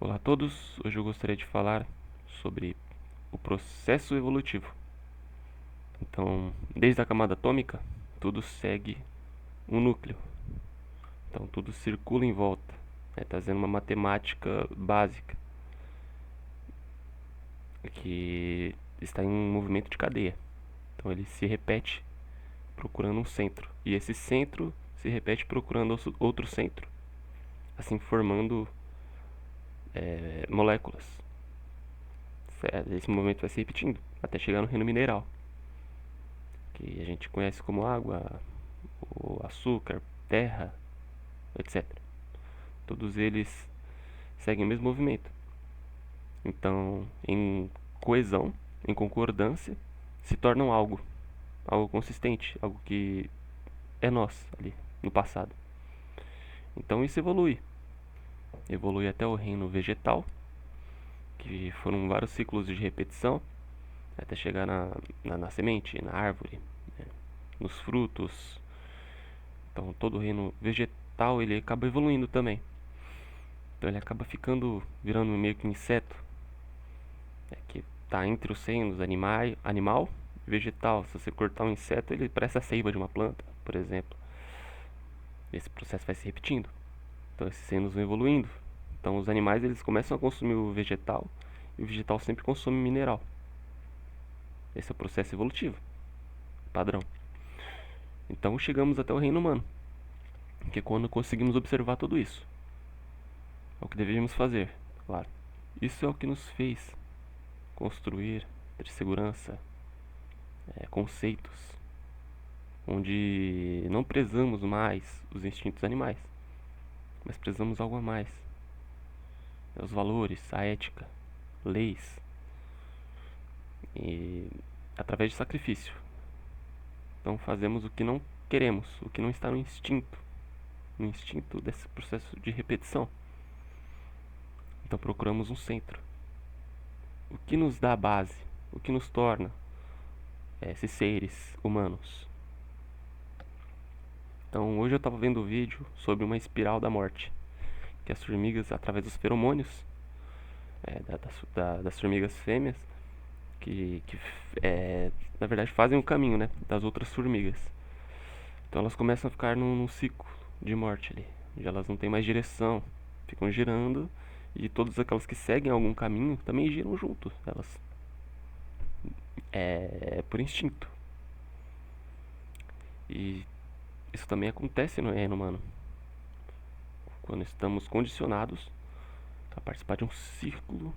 Olá a todos, hoje eu gostaria de falar sobre o processo evolutivo. Então, desde a camada atômica, tudo segue um núcleo. Então, tudo circula em volta, trazendo uma matemática básica que está em um movimento de cadeia. Então, ele se repete procurando um centro, e esse centro se repete procurando outro centro, assim formando moléculas. Esse movimento vai se repetindo até chegar no reino mineral, que a gente conhece como água, o açúcar, terra, etc. Todos eles seguem o mesmo movimento. Então, em coesão, em concordância, se tornam algo consistente, algo que é nós ali no passado. Então isso evolui até o reino vegetal, que foram vários ciclos de repetição, até chegar na semente, na árvore, né, nos frutos. Então todo o reino vegetal ele acaba evoluindo também. Então ele acaba virando meio que um inseto, que está entre os reinos animal e vegetal. Se você cortar um inseto, ele parece a seiva de uma planta, por exemplo. Esse processo vai se repetindo. Então esses reinos vão evoluindo. Então os animais eles começam a consumir o vegetal e o vegetal sempre consome mineral. Esse é o processo evolutivo padrão. Então chegamos até o reino humano, que é quando conseguimos observar tudo isso. É o que deveríamos fazer, claro. Isso é o que nos fez construir, ter segurança, conceitos, onde não prezamos mais os instintos animais, mas prezamos algo a mais. Os valores, a ética, leis, e através de sacrifício. Então fazemos o que não queremos, o que não está no instinto desse processo de repetição. Então procuramos um centro. O que nos dá a base, o que nos torna esses seres humanos. Então hoje eu estava vendo um vídeo sobre uma espiral da morte, que as formigas, através dos feromônios das formigas fêmeas, que na verdade fazem o caminho, né, das outras formigas. Então elas começam a ficar num ciclo de morte ali, onde elas não têm mais direção, ficam girando, e todas aquelas que seguem algum caminho também giram junto. Elas por instinto. E isso também acontece no reino humano, quando estamos condicionados a participar de um círculo,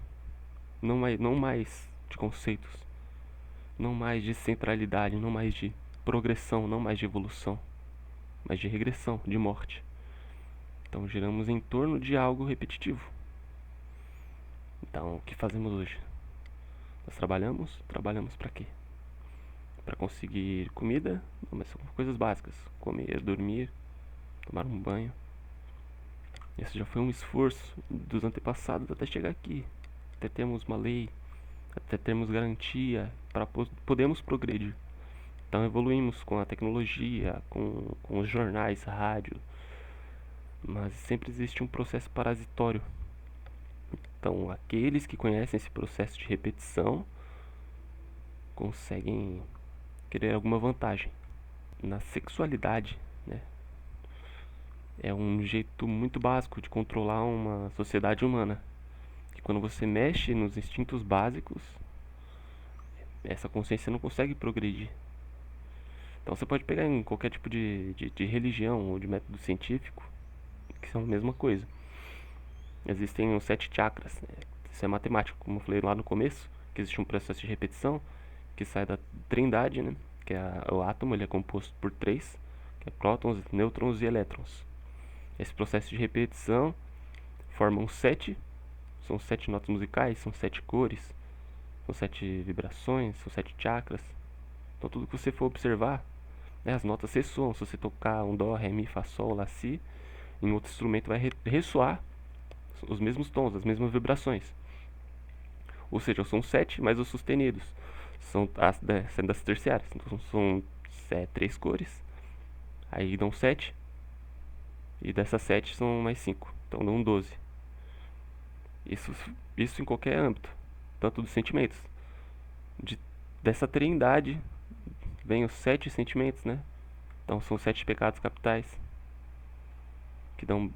não mais de conceitos, não mais de centralidade, não mais de progressão, não mais de evolução, mas de regressão, de morte. Então giramos em torno de algo repetitivo. Então o que fazemos hoje? Nós trabalhamos para quê? Para conseguir comida? Não, mas são coisas básicas: comer, dormir, tomar um banho. Esse já foi um esforço dos antepassados até chegar aqui, até termos uma lei, até termos garantia para podermos progredir. Então evoluímos com a tecnologia, com os jornais, rádio, mas sempre existe um processo parasitório. Então aqueles que conhecem esse processo de repetição conseguem querer alguma vantagem. Na sexualidade, né, é um jeito muito básico de controlar uma sociedade humana. Que quando você mexe nos instintos básicos, essa consciência não consegue progredir. Então você pode pegar em qualquer tipo de religião ou de método científico, que são a mesma coisa. Existem os 7 chakras, né? Isso é matemático, como eu falei lá no começo, que existe um processo de repetição que sai da trindade, né? Que é o átomo, ele é composto por 3, que é prótons, nêutrons e elétrons. Esse processo de repetição forma um 7, são 7 notas musicais, são 7 cores, são 7 vibrações, são 7 chakras. Então tudo que você for observar, né, as notas ressoam. Se você tocar um dó, ré, mi, fá, sol, lá, si, em outro instrumento vai ressoar os mesmos tons, as mesmas vibrações. Ou seja, são 7, mas os sustenidos são das terciárias. Então são 3 cores, aí dão 7, e dessas 7 são mais 5, então dão 12. Isso, isso em qualquer âmbito, tanto dos sentimentos. De, dessa trindade vem os 7 sentimentos, né? Então são 7 pecados capitais, que dão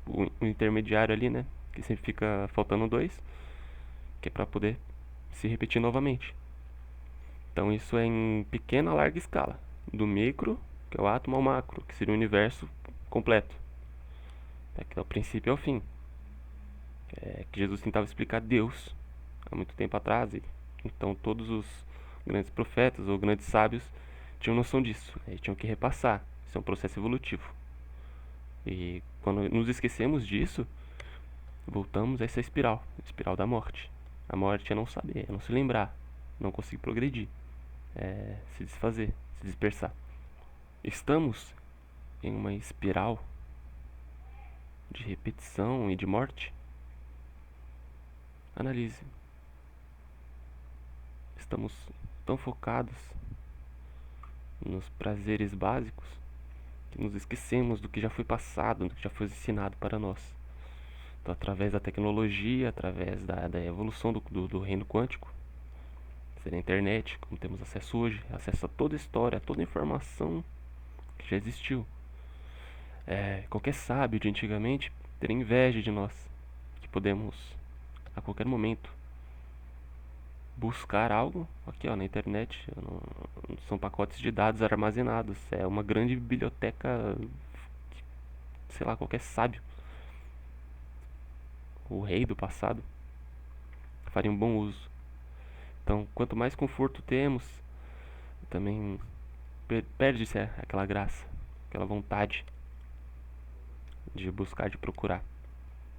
o intermediário ali, né? Que sempre fica faltando dois, que é para poder se repetir novamente. Então isso é em pequena a larga escala, do micro, que é o átomo, ao macro, que seria o universo completo, que é o princípio ao fim. Que Jesus tentava explicar Deus há muito tempo atrás, e então todos os grandes profetas ou grandes sábios tinham noção disso, e tinham que repassar. Isso é um processo evolutivo. E quando nos esquecemos disso, voltamos a essa espiral, a espiral da morte. A morte é não saber, é não se lembrar, não conseguir progredir, é se desfazer, se dispersar. Estamos em uma espiral de repetição e de morte. Analise. Estamos tão focados nos prazeres básicos que nos esquecemos do que já foi passado, do que já foi ensinado para nós. Então, através da tecnologia, através da evolução do reino quântico, seria a internet, como temos acesso hoje, acesso a toda a história, a toda a informação que já existiu. Qualquer sábio de antigamente teria inveja de nós, que podemos, a qualquer momento, buscar algo aqui ó, na internet. São pacotes de dados armazenados. É uma grande biblioteca, sei lá, qualquer sábio, o rei do passado, faria um bom uso. Então, quanto mais conforto temos, também perde-se aquela graça, aquela vontade de buscar, de procurar.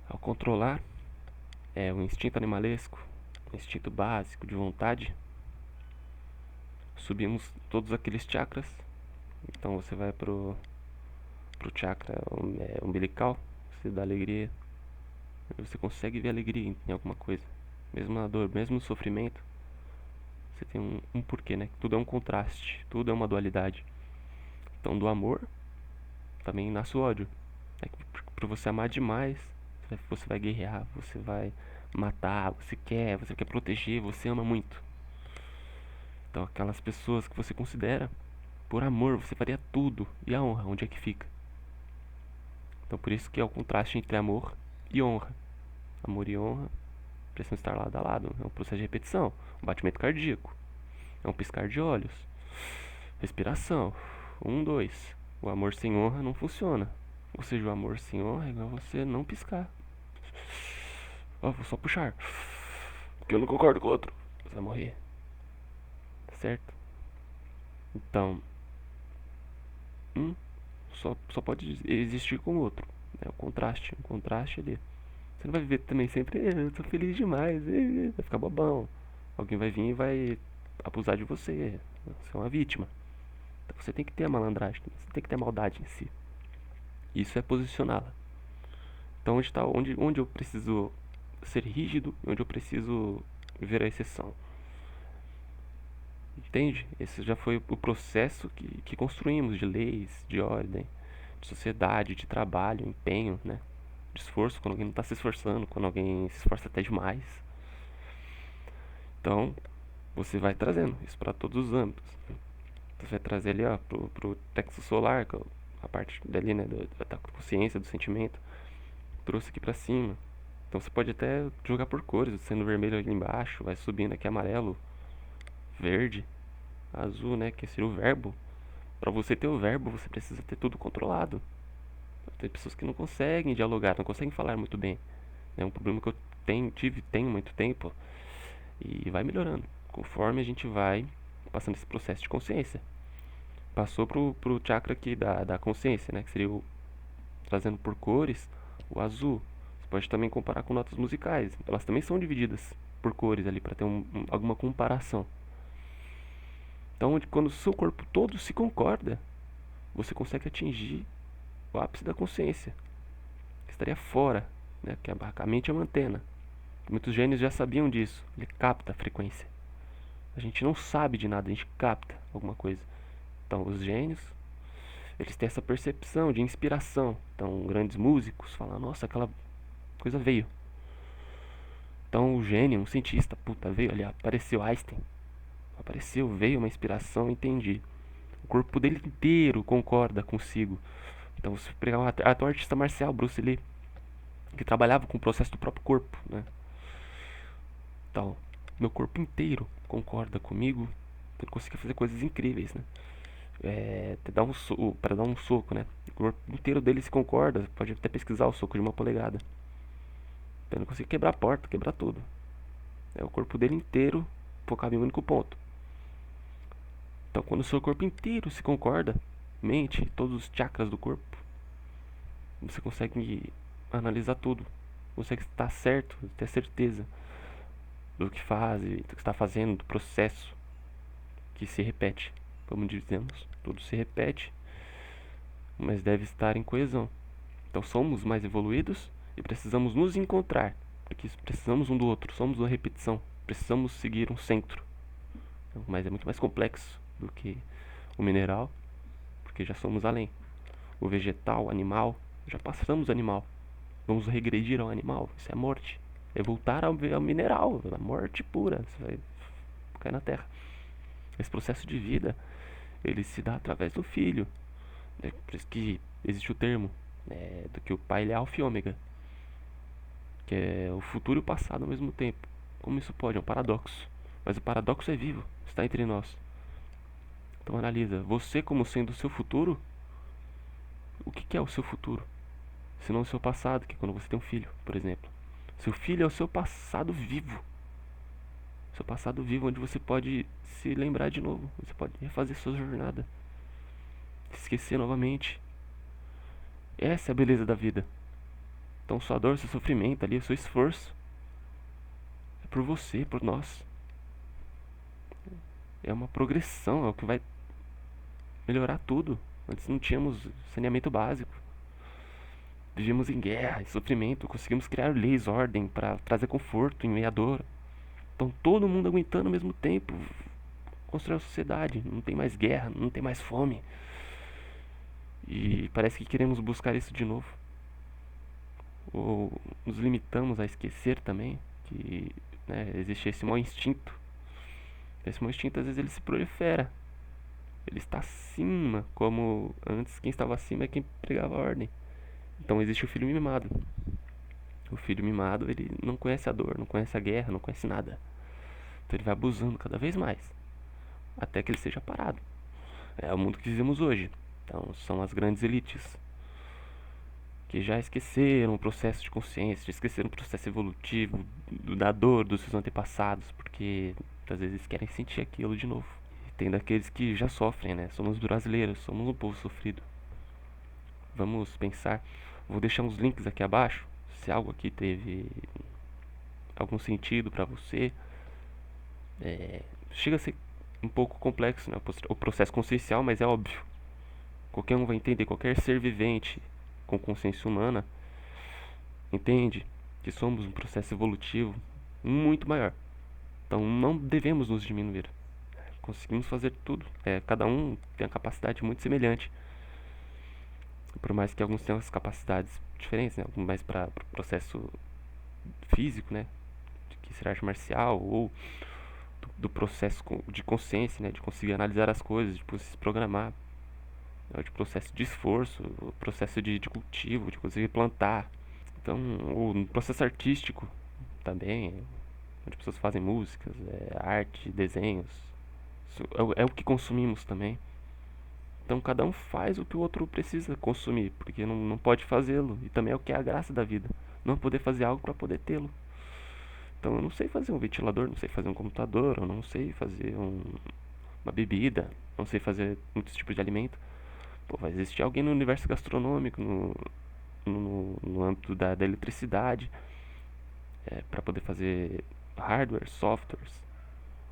Ao controlar o instinto animalesco, o instinto básico de vontade, subimos todos aqueles chakras. Então você vai pro chakra umbilical, você dá alegria, você consegue ver alegria em alguma coisa, mesmo na dor, mesmo no sofrimento. Você tem um porquê, né? Tudo é um contraste, tudo é uma dualidade. Então do amor também nasce o ódio. Pra você amar demais, você vai guerrear, você vai matar, você quer proteger, você ama muito. Então aquelas pessoas que você considera, por amor, você faria tudo. E a honra, onde é que fica? Então por isso que é o contraste entre amor e honra. Amor e honra precisam estar lado a lado. É um processo de repetição, um batimento cardíaco, é um piscar de olhos, respiração. 1, 2. O amor sem honra não funciona. Ou seja, o amor sem honra é igual você não piscar. Vou só puxar, porque eu não concordo com o outro. Você vai morrer, certo? Então, um só pode existir com o outro. É o contraste, um contraste ali. Você não vai viver também sempre, eu tô feliz demais, vai ficar bobão. Alguém vai vir e vai abusar de você. Você é uma vítima. Então você tem que ter a malandragem, você tem que ter a maldade em si. Isso é posicioná-la. Então onde eu preciso ser rígido e onde eu preciso ver a exceção. Entende? Esse já foi o processo que construímos de leis, de ordem, de sociedade, de trabalho, empenho, né? De esforço, quando alguém não está se esforçando, quando alguém se esforça até demais. Então, você vai trazendo isso para todos os âmbitos. Você vai trazer ali, ó, pro texto solar, que é a parte dali, né, da consciência, do sentimento. Trouxe aqui para cima. Então você pode até jogar por cores, sendo vermelho ali embaixo, vai subindo aqui amarelo, verde, azul, né, que seria o verbo. Para você ter o verbo, você precisa ter tudo controlado. Tem pessoas que não conseguem dialogar, não conseguem falar muito bem. É um problema que eu tenho muito tempo, e vai melhorando conforme a gente vai passando esse processo de consciência. Passou pro chakra aqui da consciência, né, que seria trazendo por cores o azul. Você pode também comparar com notas musicais, elas também são divididas por cores ali para ter alguma comparação. Então, quando o seu corpo todo se concorda, você consegue atingir o ápice da consciência. Estaria fora, né? Que a mente é uma antena. Muitos gênios já sabiam disso. Ele capta a frequência. A gente não sabe de nada, a gente capta alguma coisa. Então, os gênios, eles têm essa percepção de inspiração. Então, grandes músicos falam: nossa, aquela coisa veio. Então o gênio, um cientista, puta, veio ali, apareceu Einstein. Apareceu, veio uma inspiração, entendi. O corpo dele inteiro concorda consigo. Então você pegar até um artista marcial, Bruce Lee, que trabalhava com o processo do próprio corpo, né? Então, meu corpo inteiro concorda comigo, eu consigo fazer coisas incríveis, né? Para dar um soco, né? O corpo inteiro dele se concorda, pode até pesquisar o soco de 1 polegada. Eu não consigo quebrar a porta, quebrar tudo. É o corpo dele inteiro focado em um único ponto. Então, quando o seu corpo inteiro se concorda, mente, todos os chakras do corpo, você consegue analisar tudo. Consegue estar certo, ter certeza do que faz, do que está fazendo, do processo que se repete. Como dizemos, tudo se repete, mas deve estar em coesão. Então somos mais evoluídos e precisamos nos encontrar, porque precisamos um do outro, somos uma repetição, precisamos seguir um centro. Mas é muito mais complexo do que o mineral, porque já somos além. O vegetal, o animal, já passamos o animal. Vamos regredir ao animal, isso é a morte. É voltar ao mineral, a morte pura, você vai cair na terra. Esse processo de vida, ele se dá através do filho. É por isso que existe o termo do que o pai ele é alfa e ômega, que é o futuro e o passado ao mesmo tempo. Como isso pode? É um paradoxo. Mas o paradoxo é vivo, está entre nós. Então analisa, você como sendo o seu futuro, o que é o seu futuro? Se não o seu passado, que é quando você tem um filho, por exemplo. Seu filho é o seu passado vivo. Seu passado vivo, onde você pode se lembrar de novo. Você pode refazer sua jornada. Se esquecer novamente. Essa é a beleza da vida. Então sua dor, seu sofrimento ali, o seu esforço é por você, por nós. É uma progressão, é o que vai melhorar tudo. Antes não tínhamos saneamento básico. Vivíamos em guerra e sofrimento. Conseguimos criar leis, ordem para trazer conforto em meio à dor. Então todo mundo aguentando ao mesmo tempo. Constrói a sociedade. Não tem mais guerra, não tem mais fome. E parece que queremos buscar isso de novo. Ou nos limitamos a esquecer também que existe esse mau instinto. Esse mau instinto às vezes ele se prolifera. Ele está acima, como antes quem estava acima é quem pregava a ordem. Então existe o filho mimado. O filho mimado ele não conhece a dor, não conhece a guerra, não conhece nada. Então ele vai abusando cada vez mais, até que ele seja parado. É o mundo que vivemos hoje. Então são as grandes elites que já esqueceram o processo de consciência, já esqueceram o processo evolutivo da dor dos seus antepassados, porque às vezes querem sentir aquilo de novo. E tem daqueles que já sofrem, né? Somos brasileiros, somos um povo sofrido. Vamos pensar. Vou deixar uns links aqui abaixo. Se algo aqui teve algum sentido pra você, chega a ser um pouco complexo, né? O processo consciencial, mas é óbvio. Qualquer um vai entender, qualquer ser vivente com consciência humana entende que somos um processo evolutivo muito maior. Então não devemos nos diminuir. Conseguimos fazer tudo. Cada um tem uma capacidade muito semelhante. Por mais que alguns tenham as capacidades diferentes, né? Alguns mais para o processo físico, né? Que será arte marcial, ou do processo de consciência, né? De conseguir analisar as coisas, de se programar. De processo de esforço, o processo de cultivo, de conseguir plantar. Então, o processo artístico também, onde as pessoas fazem músicas, arte, desenhos. Isso é o que consumimos também. Então cada um faz o que o outro precisa consumir, porque não pode fazê-lo. E também é o que é a graça da vida. Não poder fazer algo para poder tê-lo. Então eu não sei fazer um ventilador, não sei fazer um computador, eu não sei fazer uma bebida, não sei fazer muitos tipos de alimento. Pô, vai existir alguém no universo gastronômico, no âmbito da eletricidade, para poder fazer hardware, softwares,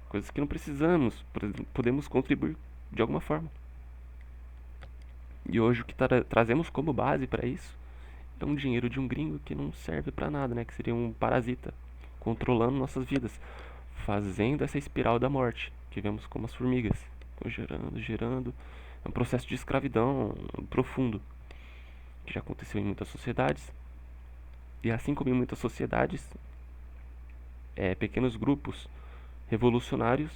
coisas que não precisamos, podemos contribuir de alguma forma. E hoje o que trazemos como base para isso é um dinheiro de um gringo que não serve para nada, né? Que seria um parasita, controlando nossas vidas, fazendo essa espiral da morte, que vemos como as formigas, gerando, gerando. É um processo de escravidão profundo, que já aconteceu em muitas sociedades. E assim como em muitas sociedades, pequenos grupos revolucionários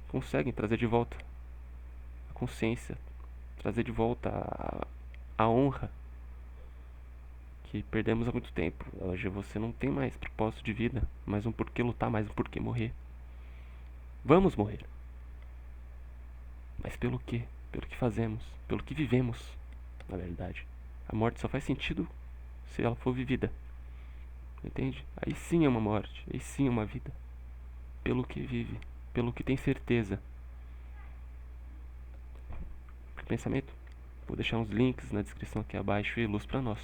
conseguem trazer de volta a consciência, trazer de volta a honra que perdemos há muito tempo. Hoje você não tem mais propósito de vida, mais um porquê lutar, mais um porquê morrer. Vamos morrer. Mas pelo quê? Pelo que fazemos, pelo que vivemos, na verdade. A morte só faz sentido se ela for vivida. Entende? Aí sim é uma morte, aí sim é uma vida. Pelo que vive, pelo que tem certeza. Pensamento? Vou deixar uns links na descrição aqui abaixo e luz pra nós.